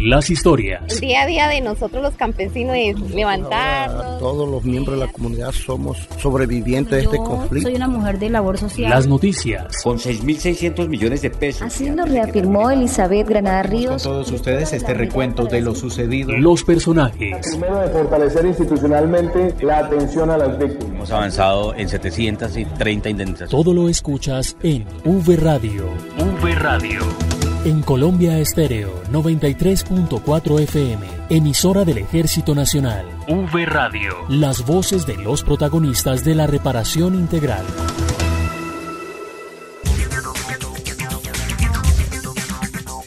las historias. El día a día de nosotros los campesinos es levantarnos. Todos los miembros de la comunidad somos sobrevivientes de este conflicto. Soy una mujer de labor social. Las noticias. Con 6.600 millones de pesos. Así lo reafirmó Elizabeth Granada Ríos. Con todos ustedes este recuento de lo sucedido. Los personajes. Primero, de fortalecer institucionalmente la atención a las víctimas. Hemos avanzado en 730 indemnizaciones. Todo lo escuchas en V Radio. V Radio. En Colombia Estéreo 93.4 FM, emisora del Ejército Nacional. V Radio. Las voces de los protagonistas de la reparación integral.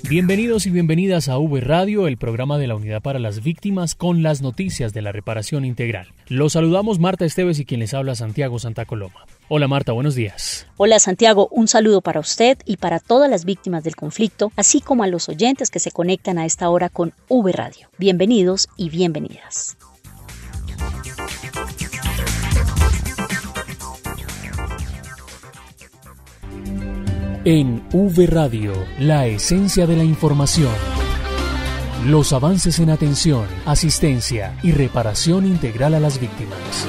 Bienvenidos y bienvenidas a V Radio, el programa de la Unidad para las Víctimas con las noticias de la reparación integral. Los saludamos Marta Esteves y quien les habla Santiago Santa Coloma. Hola Marta, buenos días. Hola Santiago, un saludo para usted y para todas las víctimas del conflicto, así como a los oyentes que se conectan a esta hora con V Radio. Bienvenidos y bienvenidas. En V Radio, la esencia de la información. Los avances en atención, asistencia y reparación integral a las víctimas.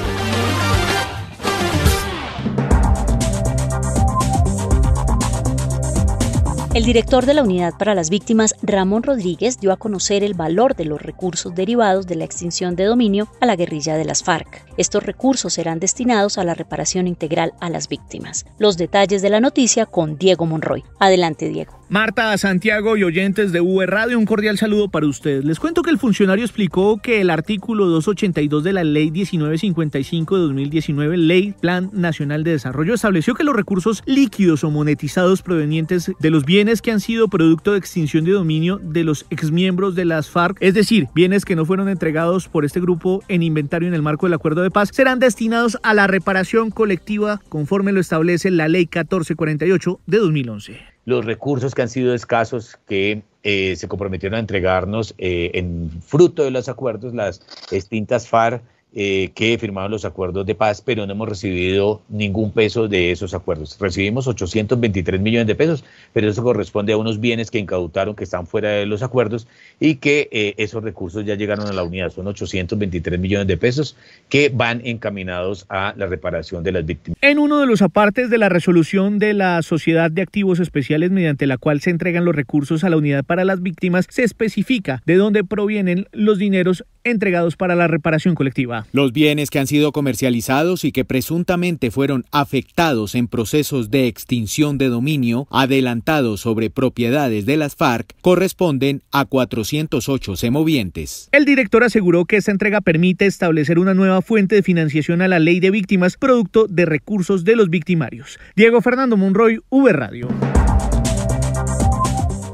El director de la Unidad para las Víctimas, Ramón Rodríguez, dio a conocer el valor de los recursos derivados de la extinción de dominio a la guerrilla de las FARC. Estos recursos serán destinados a la reparación integral a las víctimas. Los detalles de la noticia con Diego Monroy. Adelante, Diego. Marta, Santiago y oyentes de V Radio, un cordial saludo para ustedes. Les cuento que el funcionario explicó que el artículo 282 de la Ley 1955 de 2019, Ley Plan Nacional de Desarrollo, estableció que los recursos líquidos o monetizados provenientes de los bienes que han sido producto de extinción de dominio de los exmiembros de las FARC, es decir, bienes que no fueron entregados por este grupo en inventario en el marco del acuerdo de paz, serán destinados a la reparación colectiva conforme lo establece la Ley 1448 de 2011. Los recursos que han sido escasos que se comprometieron a entregarnos en fruto de los acuerdos, las extintas FARC, que firmaron los acuerdos de paz, pero no hemos recibido ningún peso de esos acuerdos. Recibimos 823 millones de pesos, pero eso corresponde a unos bienes que incautaron, que están fuera de los acuerdos, y que esos recursos ya llegaron a la unidad. Son 823 millones de pesos que van encaminados a la reparación de las víctimas. En uno de los apartes de la resolución de la Sociedad de Activos Especiales, mediante la cual se entregan los recursos a la Unidad para las Víctimas, se especifica de dónde provienen los dineros entregados para la reparación colectiva. Los bienes que han sido comercializados y que presuntamente fueron afectados en procesos de extinción de dominio adelantados sobre propiedades de las FARC corresponden a 408 semovientes. El director aseguró que esta entrega permite establecer una nueva fuente de financiación a la ley de víctimas, producto de recursos de los victimarios. Diego Fernando Monroy, V Radio.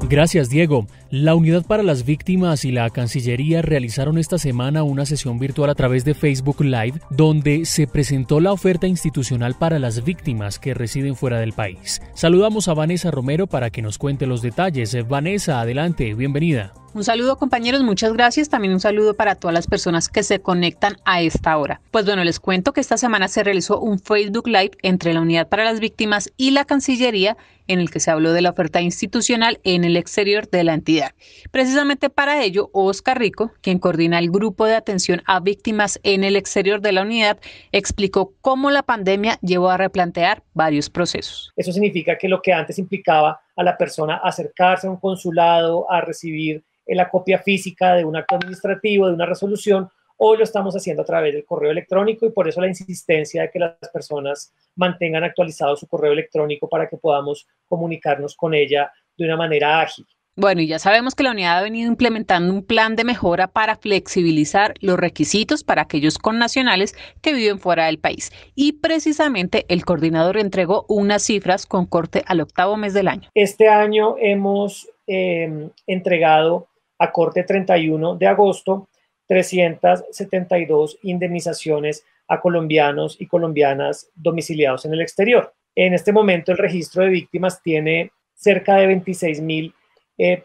Gracias, Diego. La Unidad para las Víctimas y la Cancillería realizaron esta semana una sesión virtual a través de Facebook Live, donde se presentó la oferta institucional para las víctimas que residen fuera del país. Saludamos a Vanessa Romero para que nos cuente los detalles. Vanessa, adelante, bienvenida. Un saludo, compañeros, muchas gracias. También un saludo para todas las personas que se conectan a esta hora. Pues bueno, les cuento que esta semana se realizó un Facebook Live entre la Unidad para las Víctimas y la Cancillería, en el que se habló de la oferta institucional en el exterior de la entidad. Precisamente para ello, Oscar Rico, quien coordina el grupo de atención a víctimas en el exterior de la unidad, explicó cómo la pandemia llevó a replantear varios procesos. Eso significa que lo que antes implicaba a la persona acercarse a un consulado a recibir la copia física de un acto administrativo, de una resolución, hoy lo estamos haciendo a través del correo electrónico, y por eso la insistencia de que las personas mantengan actualizado su correo electrónico para que podamos comunicarnos con ella de una manera ágil. Bueno, y ya sabemos que la unidad ha venido implementando un plan de mejora para flexibilizar los requisitos para aquellos connacionales que viven fuera del país. Y precisamente el coordinador entregó unas cifras con corte al 8º mes del año. Este año hemos entregado a corte 31 de agosto 372 indemnizaciones a colombianos y colombianas domiciliados en el exterior. En este momento el registro de víctimas tiene cerca de 26.000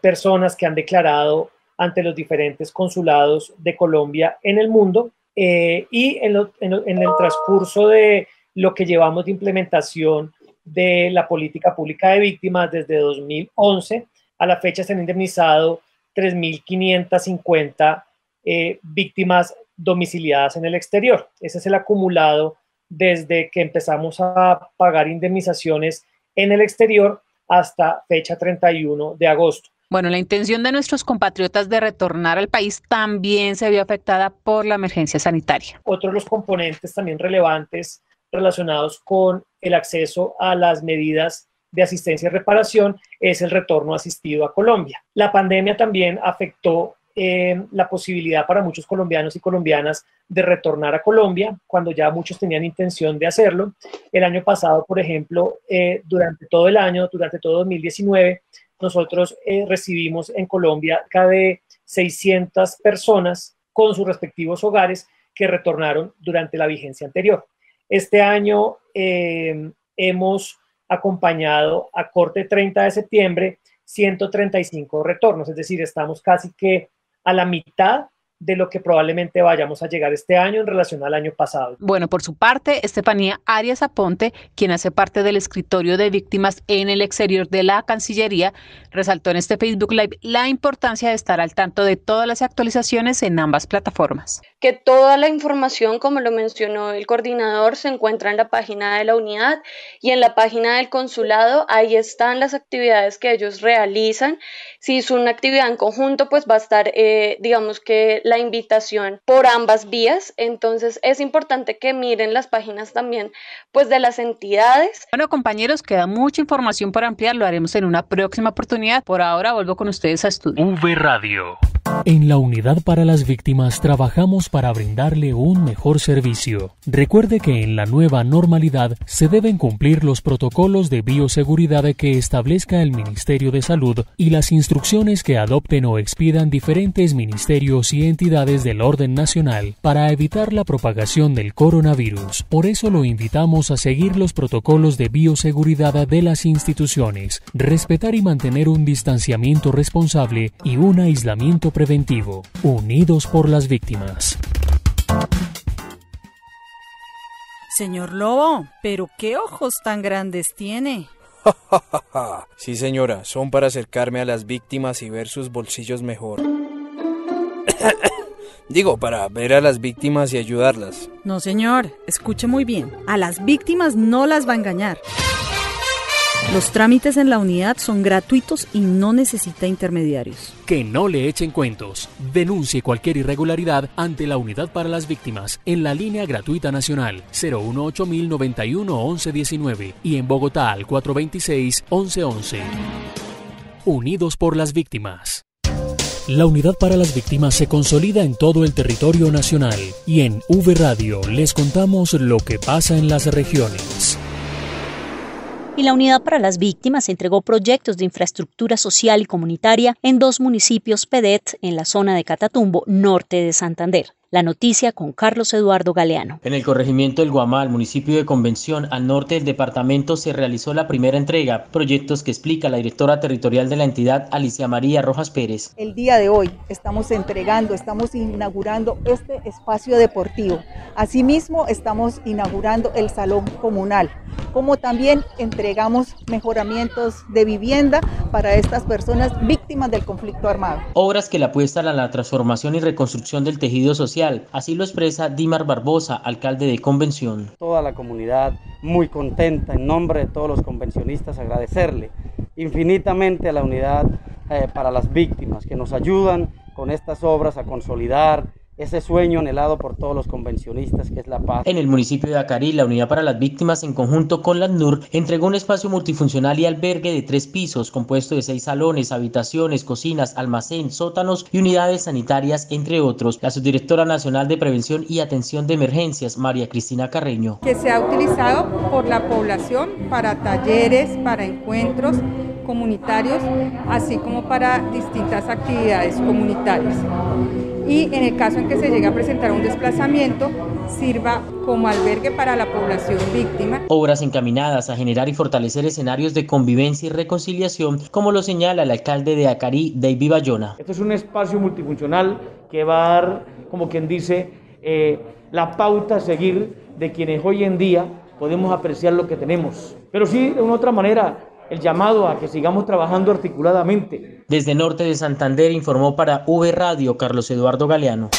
personas que han declarado ante los diferentes consulados de Colombia en el mundo, y en el transcurso de lo que llevamos de implementación de la política pública de víctimas desde 2011 a la fecha se han indemnizado 3.550 víctimas domiciliadas en el exterior. Ese es el acumulado desde que empezamos a pagar indemnizaciones en el exterior hasta fecha 31 de agosto. Bueno, la intención de nuestros compatriotas de retornar al país también se vio afectada por la emergencia sanitaria. Otro de los componentes también relevantes relacionados con el acceso a las medidas de asistencia y reparación es el retorno asistido a Colombia. La pandemia también afectó la posibilidad para muchos colombianos y colombianas de retornar a Colombia cuando ya muchos tenían intención de hacerlo. El año pasado, por ejemplo, durante todo el año, durante todo 2019, nosotros recibimos en Colombia cerca de 600 personas con sus respectivos hogares que retornaron durante la vigencia anterior. Este año hemos acompañado a corte 30 de septiembre 135 retornos, es decir, estamos casi que a la mitad de lo que probablemente vayamos a llegar este año en relación al año pasado. Bueno, por su parte, Estefanía Arias Aponte, quien hace parte del escritorio de víctimas en el exterior de la Cancillería, resaltó en este Facebook Live la importancia de estar al tanto de todas las actualizaciones en ambas plataformas. Que toda la información, como lo mencionó el coordinador, se encuentra en la página de la unidad y en la página del consulado. Ahí están las actividades que ellos realizan. Si es una actividad en conjunto, pues va a estar, digamos que la invitación por ambas vías. Entonces es importante que miren las páginas también pues de las entidades. Bueno, compañeros, queda mucha información por ampliar, lo haremos en una próxima oportunidad. Por ahora vuelvo con ustedes a estudio. V Radio. En la Unidad para las Víctimas trabajamos para brindarle un mejor servicio. Recuerde que en la nueva normalidad se deben cumplir los protocolos de bioseguridad que establezca el Ministerio de Salud y las instrucciones que adopten o expidan diferentes ministerios y entidades del orden nacional para evitar la propagación del coronavirus. Por eso lo invitamos a seguir los protocolos de bioseguridad de las instituciones, respetar y mantener un distanciamiento responsable y un aislamiento preventivo. Unidos por las víctimas. Señor Lobo, ¿pero qué ojos tan grandes tiene? Sí, señora, son para acercarme a las víctimas y ver sus bolsillos mejor. Digo, para ver a las víctimas y ayudarlas. No, señor, escuche muy bien. A las víctimas no las va a engañar. Los trámites en la unidad son gratuitos y no necesita intermediarios. Que no le echen cuentos. Denuncie cualquier irregularidad ante la Unidad para las Víctimas en la línea gratuita nacional 018-091-1119 y en Bogotá al 426-1111. Unidos por las Víctimas. La Unidad para las Víctimas se consolida en todo el territorio nacional y en V Radio les contamos lo que pasa en las regiones. Y la Unidad para las Víctimas entregó proyectos de infraestructura social y comunitaria en 2 municipios PEDET en la zona de Catatumbo, norte de Santander. La noticia con Carlos Eduardo Galeano. En el corregimiento del Guamal, municipio de Convención, al norte del departamento, se realizó la primera entrega, proyectos que explica la directora territorial de la entidad, Alicia María Rojas Pérez. El día de hoy estamos inaugurando este espacio deportivo. Asimismo, estamos inaugurando el salón comunal, como también entregamos mejoramientos de vivienda para estas personas víctimas del conflicto armado. Obras que le apuestan a la transformación y reconstrucción del tejido social. Así lo expresa Dimar Barbosa, alcalde de Convención. Toda la comunidad muy contenta, en nombre de todos los convencionistas, agradecerle infinitamente a la Unidad para las Víctimas, que nos ayudan con estas obras a consolidar ese sueño anhelado por todos los convencionistas, que es la paz. En el municipio de Acarí, la Unidad para las Víctimas, en conjunto con la ACNUR, entregó un espacio multifuncional y albergue de 3 pisos, compuesto de 6 salones, habitaciones, cocinas, almacén, sótanos y unidades sanitarias, entre otros. La subdirectora nacional de Prevención y Atención de Emergencias, María Cristina Carreño. Que se ha utilizado por la población para talleres, para encuentros comunitarios, así como para distintas actividades comunitarias. Y en el caso en que se llegue a presentar un desplazamiento, sirva como albergue para la población víctima. Obras encaminadas a generar y fortalecer escenarios de convivencia y reconciliación, como lo señala el alcalde de Acarí, David Bayona. Esto es un espacio multifuncional que va a dar, como quien dice, la pauta a seguir de quienes hoy en día podemos apreciar lo que tenemos. Pero sí, de una otra manera, el llamado a que sigamos trabajando articuladamente. Desde Norte de Santander informó para V Radio Carlos Eduardo Galeano.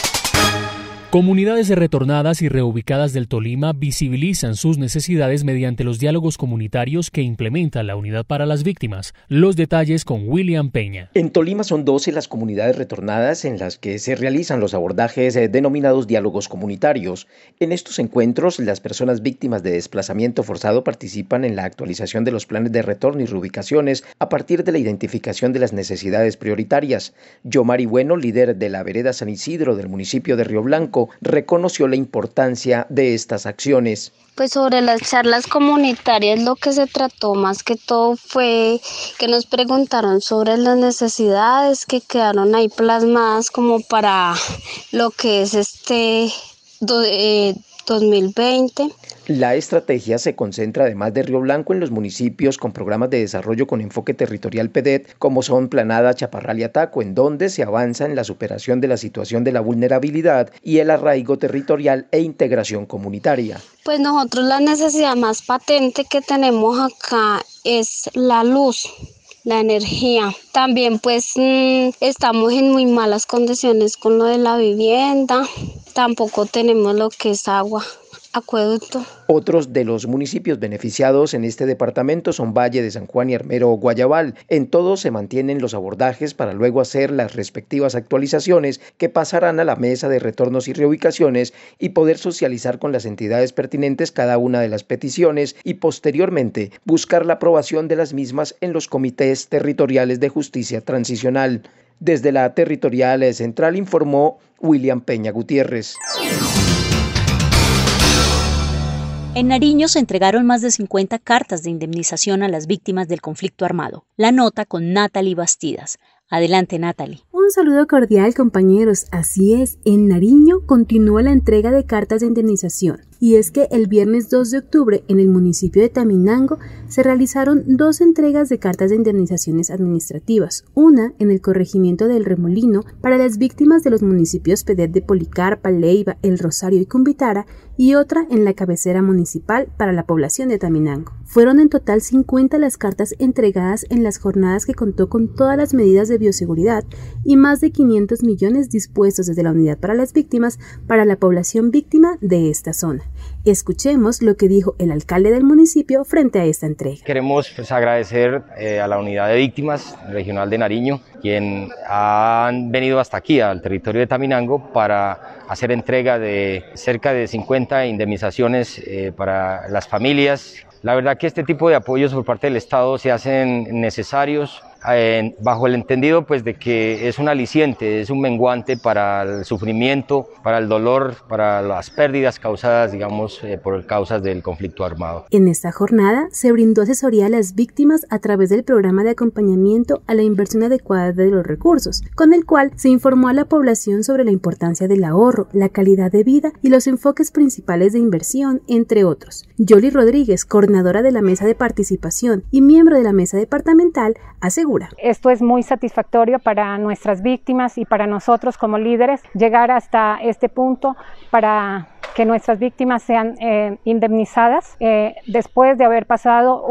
Comunidades retornadas y reubicadas del Tolima visibilizan sus necesidades mediante los diálogos comunitarios que implementa la Unidad para las Víctimas. Los detalles con William Peña. En Tolima son 12 las comunidades retornadas en las que se realizan los abordajes denominados diálogos comunitarios. En estos encuentros, las personas víctimas de desplazamiento forzado participan en la actualización de los planes de retorno y reubicaciones a partir de la identificación de las necesidades prioritarias. Yomari Bueno, líder de la vereda San Isidro del municipio de Río Blanco, reconoció la importancia de estas acciones. Pues sobre las charlas comunitarias lo que se trató más que todo fue que nos preguntaron sobre las necesidades que quedaron ahí plasmadas como para lo que es 2020. La estrategia se concentra, además de Río Blanco, en los municipios con programas de desarrollo con enfoque territorial PEDET, como son Planada, Chaparral y Ataco, en donde se avanza en la superación de la situación de la vulnerabilidad y el arraigo territorial e integración comunitaria. Pues nosotros la necesidad más patente que tenemos acá es la luz, la energía. También pues estamos en muy malas condiciones con lo de la vivienda, tampoco tenemos lo que es agua, acueducto. Otros de los municipios beneficiados en este departamento son Valle de San Juan y Armero Guayabal. En todos se mantienen los abordajes para luego hacer las respectivas actualizaciones que pasarán a la mesa de retornos y reubicaciones y poder socializar con las entidades pertinentes cada una de las peticiones y posteriormente buscar la aprobación de las mismas en los comités territoriales de justicia transicional. Desde la Territorial Central informó William Peña Gutiérrez. En Nariño se entregaron más de 50 cartas de indemnización a las víctimas del conflicto armado. La nota con Natalie Bastidas. Adelante, Natalie. Un saludo cordial, compañeros. Así es, en Nariño continúa la entrega de cartas de indemnización. Y es que el viernes 2 de octubre en el municipio de Taminango se realizaron 2 entregas de cartas de indemnizaciones administrativas, una en el corregimiento del Remolino para las víctimas de los municipios PEDET de Policarpa, Leiva, El Rosario y Cumbitara y otra en la cabecera municipal para la población de Taminango. Fueron en total 50 las cartas entregadas en las jornadas que contó con todas las medidas de bioseguridad y más de 500 millones dispuestos desde la Unidad para las Víctimas para la población víctima de esta zona. Escuchemos lo que dijo el alcalde del municipio frente a esta entrega. Queremos agradecer a la Unidad de Víctimas Regional de Nariño, quien han venido hasta aquí, al territorio de Taminango, para hacer entrega de cerca de 50 indemnizaciones para las familias. La verdad que este tipo de apoyos por parte del Estado se hacen necesarios bajo el entendido pues de que es un aliciente, es un menguante para el sufrimiento, para el dolor, para las pérdidas causadas, digamos, por causas del conflicto armado. En esta jornada se brindó asesoría a las víctimas a través del programa de acompañamiento a la inversión adecuada de los recursos, con el cual se informó a la población sobre la importancia del ahorro, la calidad de vida y los enfoques principales de inversión, entre otros. Yoli Rodríguez, coordinadora de la mesa de participación y miembro de la mesa departamental, asegura: esto es muy satisfactorio para nuestras víctimas y para nosotros como líderes llegar hasta este punto para que nuestras víctimas sean indemnizadas después de haber pasado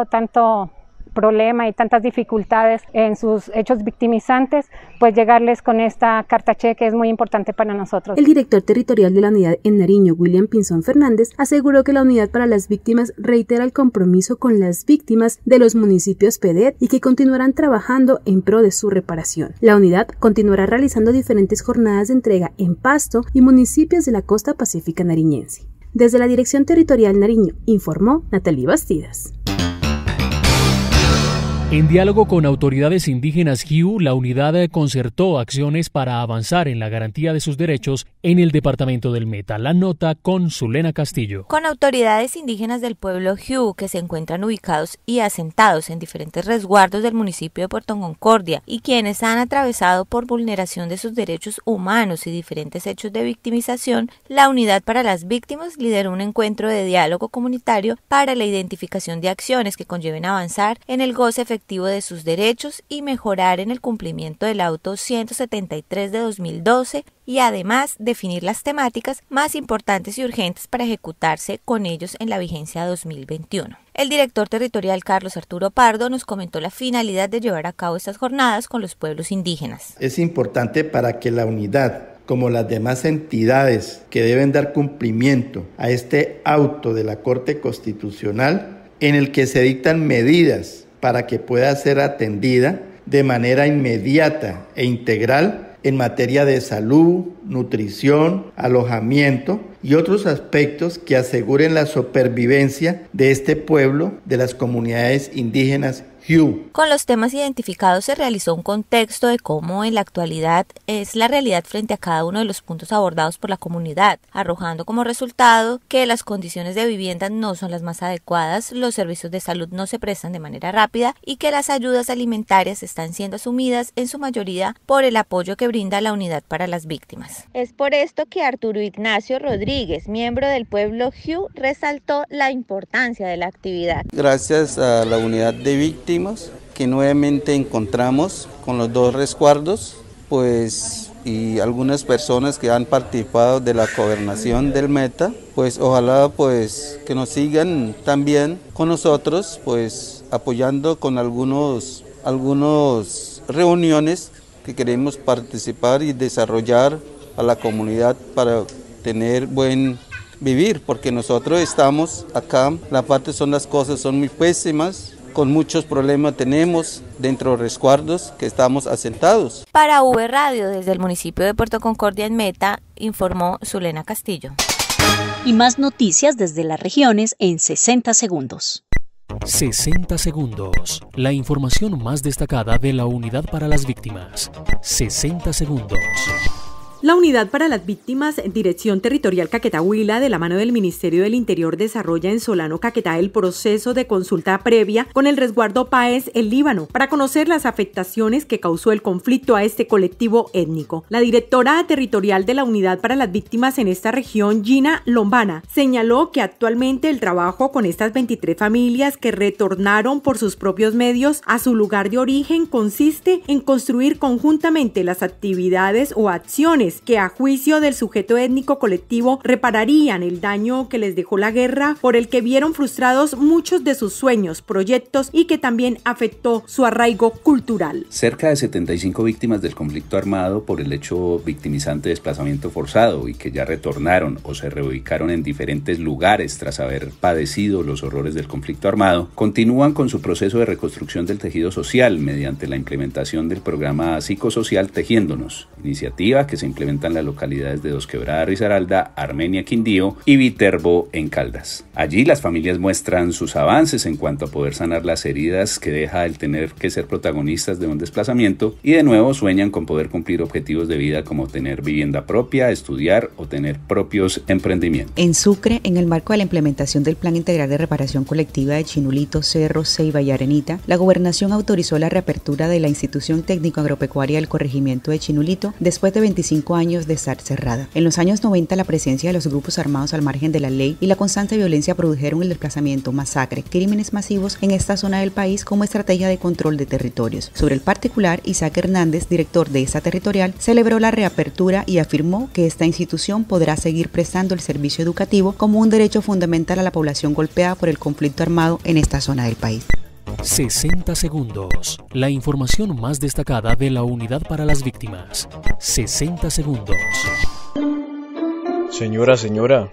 tanto problema y tantas dificultades en sus hechos victimizantes, pues llegarles con esta carta cheque es muy importante para nosotros. El director territorial de la unidad en Nariño, William Pinzón Fernández, aseguró que la Unidad para las Víctimas reitera el compromiso con las víctimas de los municipios PEDET y que continuarán trabajando en pro de su reparación. La unidad continuará realizando diferentes jornadas de entrega en Pasto y municipios de la costa pacífica nariñense. Desde la Dirección Territorial Nariño, informó Natalie Bastidas. En diálogo con autoridades indígenas GIU, la unidad concertó acciones para avanzar en la garantía de sus derechos en el departamento del Meta. La nota con Zulena Castillo. Con autoridades indígenas del pueblo GIU que se encuentran ubicados y asentados en diferentes resguardos del municipio de Puerto Concordia y quienes han atravesado por vulneración de sus derechos humanos y diferentes hechos de victimización, la Unidad para las Víctimas lideró un encuentro de diálogo comunitario para la identificación de acciones que conlleven avanzar en el goce efectivo efectivo de sus derechos y mejorar en el cumplimiento del Auto 173 de 2012 y además definir las temáticas más importantes y urgentes para ejecutarse con ellos en la vigencia 2021. El director territorial Carlos Arturo Pardo nos comentó la finalidad de llevar a cabo estas jornadas con los pueblos indígenas. Es importante para que la unidad, como las demás entidades que deben dar cumplimiento a este auto de la Corte Constitucional, en el que se dictan medidas para que pueda ser atendida de manera inmediata e integral en materia de salud, nutrición, alojamiento y otros aspectos que aseguren la supervivencia de este pueblo, de las comunidades indígenas Hugh. Con los temas identificados se realizó un contexto de cómo en la actualidad es la realidad frente a cada uno de los puntos abordados por la comunidad, arrojando como resultado que las condiciones de vivienda no son las más adecuadas, los servicios de salud no se prestan de manera rápida y que las ayudas alimentarias están siendo asumidas en su mayoría por el apoyo que brinda la Unidad para las Víctimas. Es por esto que Arturo Ignacio Rodríguez, miembro del pueblo Hugh, resaltó la importancia de la actividad. Gracias a la Unidad de Víctimas que nuevamente encontramos con los 2 resguardos, pues, y algunas personas que han participado de la gobernación del Meta, pues ojalá pues que nos sigan también con nosotros, pues apoyando con algunos reuniones que queremos participar y desarrollar a la comunidad para tener buen vivir, porque nosotros estamos acá, la parte son las cosas son muy pésimas, con muchos problemas tenemos dentro de resguardos que estamos asentados. Para V Radio, desde el municipio de Puerto Concordia en Meta, informó Zulena Castillo. Y más noticias desde las regiones en 60 segundos. 60 segundos. La información más destacada de la Unidad para las Víctimas. 60 segundos. La Unidad para las Víctimas, Dirección Territorial Caquetá Huila, de la mano del Ministerio del Interior, desarrolla en Solano, Caquetá, el proceso de consulta previa con el resguardo PAES El Líbano para conocer las afectaciones que causó el conflicto a este colectivo étnico. La directora territorial de la Unidad para las Víctimas en esta región, Gina Lombana, señaló que actualmente el trabajo con estas 23 familias que retornaron por sus propios medios a su lugar de origen consiste en construir conjuntamente las actividades o acciones que a juicio del sujeto étnico colectivo repararían el daño que les dejó la guerra, por el que vieron frustrados muchos de sus sueños, proyectos y que también afectó su arraigo cultural. Cerca de 75 víctimas del conflicto armado por el hecho victimizante de desplazamiento forzado y que ya retornaron o se reubicaron en diferentes lugares tras haber padecido los horrores del conflicto armado, continúan con su proceso de reconstrucción del tejido social mediante la implementación del programa psicosocial Tejiéndonos, iniciativa que se implementa en las localidades de Dos Quebradas, Risaralda, Armenia, Quindío y Viterbo en Caldas. Allí las familias muestran sus avances en cuanto a poder sanar las heridas que deja el tener que ser protagonistas de un desplazamiento y de nuevo sueñan con poder cumplir objetivos de vida como tener vivienda propia, estudiar o tener propios emprendimientos. En Sucre, en el marco de la implementación del Plan Integral de Reparación Colectiva de Chinulito, Cerro, Ceiba y Arenita, la Gobernación autorizó la reapertura de la Institución Técnico Agropecuaria del Corregimiento de Chinulito después de 25 años de estar cerrada. En los años 90, la presencia de los grupos armados al margen de la ley y la constante violencia produjeron el desplazamiento, masacre, crímenes masivos en esta zona del país como estrategia de control de territorios. Sobre el particular, Isaac Hernández, director de esta territorial, celebró la reapertura y afirmó que esta institución podrá seguir prestando el servicio educativo como un derecho fundamental a la población golpeada por el conflicto armado en esta zona del país. 60 segundos. La información más destacada de la Unidad para las Víctimas. 60 segundos. Señora,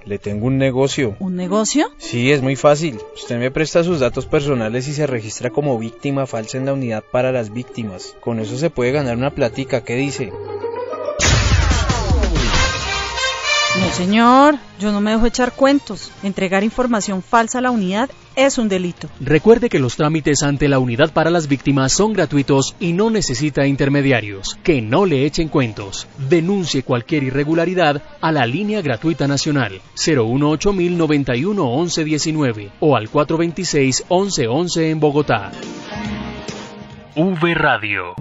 le tengo un negocio. ¿Un negocio? Sí, es muy fácil. Usted me presta sus datos personales y se registra como víctima falsa en la Unidad para las Víctimas. Con eso se puede ganar una platica, ¿qué dice? No, señor, yo no me dejo echar cuentos. Entregar información falsa a la unidad es un delito. Recuerde que los trámites ante la Unidad para las Víctimas son gratuitos y no necesita intermediarios. Que no le echen cuentos. Denuncie cualquier irregularidad a la línea gratuita nacional 018-091-1119 o al 426-1111 en Bogotá. V Radio.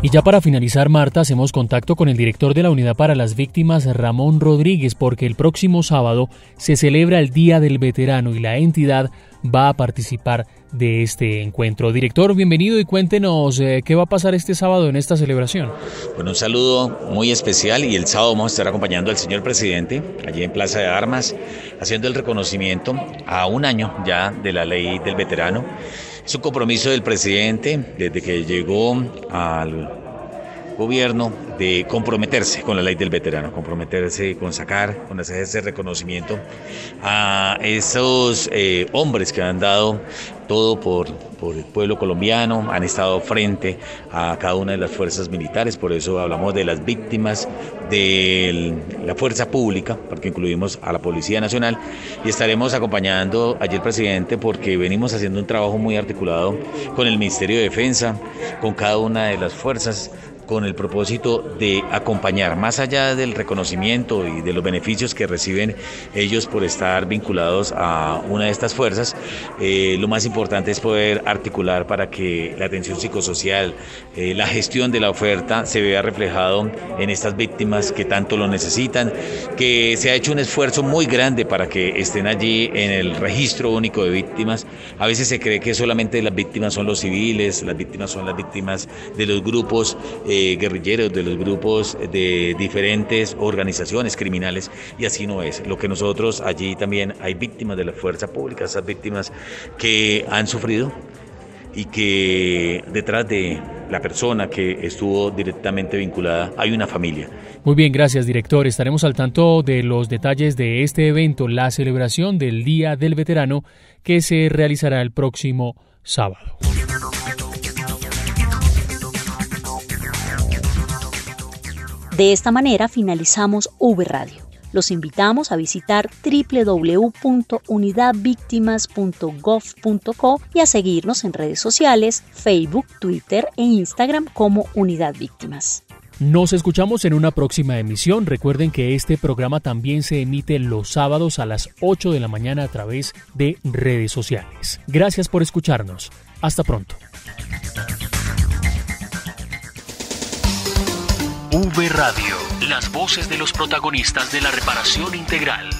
Y ya para finalizar, Marta, hacemos contacto con el director de la Unidad para las Víctimas, Ramón Rodríguez, porque el próximo sábado se celebra el Día del Veterano y la entidad va a participar de este encuentro. Director, bienvenido y cuéntenos qué va a pasar este sábado en esta celebración. Bueno, un saludo muy especial y el sábado vamos a estar acompañando al señor presidente allí en Plaza de Armas, haciendo el reconocimiento a un año ya de la ley del veterano. Es un compromiso del presidente desde que llegó al gobierno de comprometerse con la ley del veterano, comprometerse con hacer ese reconocimiento a esos hombres que han dado todo por el pueblo colombiano, han estado frente a cada una de las fuerzas militares, por eso hablamos de las víctimas de la fuerza pública, porque incluimos a la Policía Nacional, y estaremos acompañando allí al presidente porque venimos haciendo un trabajo muy articulado con el Ministerio de Defensa, con cada una de las fuerzas, con el propósito de acompañar, más allá del reconocimiento y de los beneficios que reciben ellos por estar vinculados a una de estas fuerzas, lo más importante es poder articular para que la atención psicosocial, la gestión de la oferta se vea reflejado en estas víctimas que tanto lo necesitan, que se ha hecho un esfuerzo muy grande para que estén allí en el registro único de víctimas. A veces se cree que solamente las víctimas son los civiles, las víctimas son las víctimas de los grupos guerrilleros, de los grupos de diferentes organizaciones criminales, y así no es. Lo que nosotros allí también hay víctimas de la fuerza pública, esas víctimas que han sufrido y que detrás de la persona que estuvo directamente vinculada hay una familia. Muy bien, gracias, director. Estaremos al tanto de los detalles de este evento, la celebración del Día del Veterano, que se realizará el próximo sábado. De esta manera finalizamos V Radio. Los invitamos a visitar www.unidadvictimas.gov.co y a seguirnos en redes sociales, Facebook, Twitter e Instagram como Unidad Víctimas. Nos escuchamos en una próxima emisión. Recuerden que este programa también se emite los sábados a las 8 de la mañana a través de redes sociales. Gracias por escucharnos. Hasta pronto. V Radio, las voces de los protagonistas de la reparación integral.